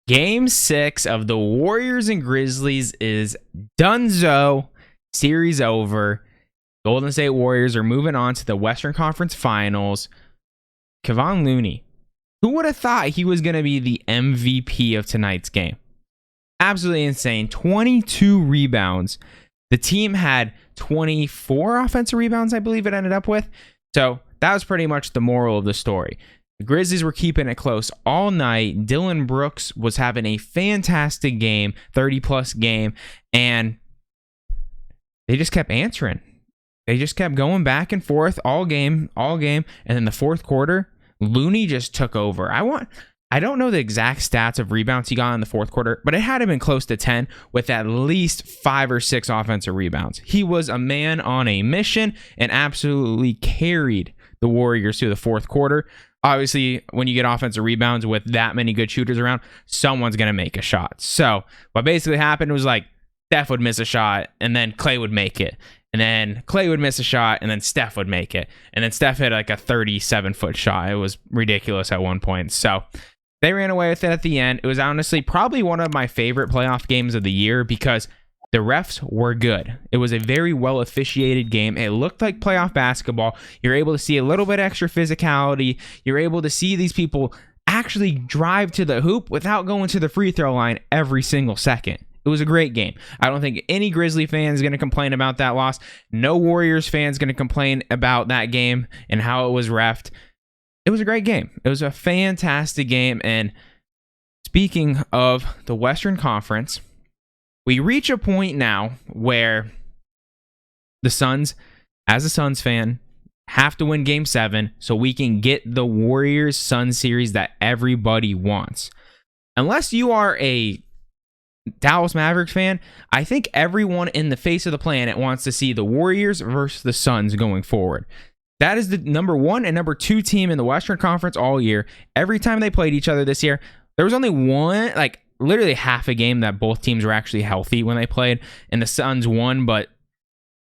Game 6 of the Warriors and Grizzlies is donezo. Series over. Golden State Warriors are moving on to the Western Conference Finals. Kevon Looney. Who would have thought he was going to be the MVP of tonight's game? Absolutely insane. 22 rebounds. The team had 24 offensive rebounds, I believe it ended up with. So that was pretty much the moral of the story. The Grizzlies were keeping it close all night. Dillon Brooks was having a fantastic game, 30-plus game, and they just kept answering. They just kept going back and forth all game, and then the fourth quarter, Looney just took over. I don't know the exact stats of rebounds he got in the fourth quarter, but it had to have been close to 10 with at least 5 or 6 offensive rebounds. He was a man on a mission and absolutely carried the Warriors through the fourth quarter. Obviously, when you get offensive rebounds with that many good shooters around, someone's going to make a shot. So what basically happened was like Steph would miss a shot and then Klay would make it. And then Klay would miss a shot and then Steph would make it. And then Steph hit like a 37-foot shot. It was ridiculous at one point. So they ran away with it at the end. It was honestly probably one of my favorite playoff games of the year because the refs were good. It was a very well officiated game. It looked like playoff basketball. You're able to see a little bit extra physicality. You're able to see these people actually drive to the hoop without going to the free throw line every single second. It was a great game. I don't think any Grizzly fan is going to complain about that loss. No Warriors fan is going to complain about that game and how it was reffed. It was a great game. It was a fantastic game. And speaking of the Western Conference, we reach a point now where the Suns, as a Suns fan, have to win Game 7 so we can get the Warriors-Suns series that everybody wants. Unless you are a Dallas Mavericks fan, I think everyone in the face of the planet wants to see the Warriors versus the Suns going forward. That is the number 1 and number 2 team in the Western Conference all year. Every time they played each other this year, there was only one, literally half a game that both teams were actually healthy when they played, and the Suns won, but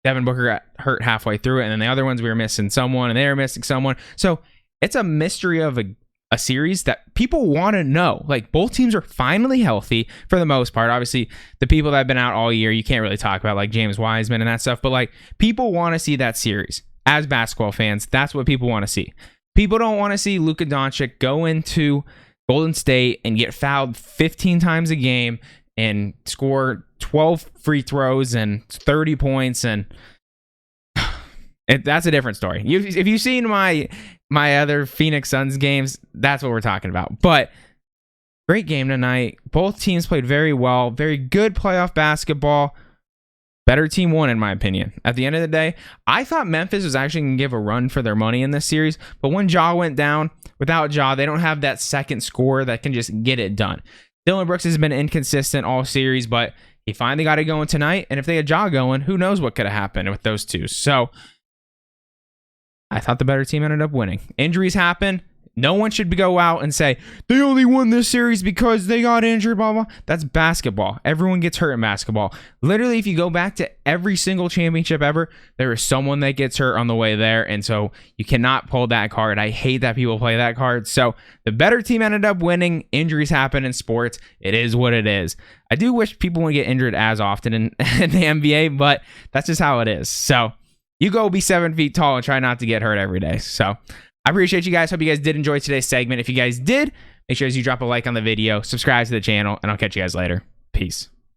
Devin Booker got hurt halfway through it, and then the other ones we were missing someone, and they were missing someone. So it's a mystery of a series that people want to know. Like, both teams are finally healthy for the most part. Obviously, the people that have been out all year, you can't really talk about, like James Wiseman and that stuff, but people want to see that series. As basketball fans, that's what people want to see. People don't want to see Luka Doncic go into Golden State and get fouled 15 times a game and score 12 free throws and 30 points, and that's a different story. If you've seen my other Phoenix Suns games, that's what we're talking about. But great game tonight. Both teams played very well. Very good playoff basketball. Better team won, in my opinion. At the end of the day, I thought Memphis was actually going to give a run for their money in this series, but when Ja went down, without Ja, they don't have that second scorer that can just get it done. Dillon Brooks has been inconsistent all series, but he finally got it going tonight, and if they had Ja going, who knows what could have happened with those two. So I thought the better team ended up winning. Injuries happen. No one should go out and say, they only won this series because they got injured, blah, blah. That's basketball. Everyone gets hurt in basketball. Literally, if you go back to every single championship ever, there is someone that gets hurt on the way there, and so you cannot pull that card. I hate that people play that card. So the better team ended up winning. Injuries happen in sports. It is what it is. I do wish people would get injured as often in the NBA, but that's just how it is. So you go be 7 feet tall and try not to get hurt every day. So I appreciate you guys. Hope you guys did enjoy today's segment. If you guys did, make sure you drop a like on the video, subscribe to the channel, and I'll catch you guys later. Peace.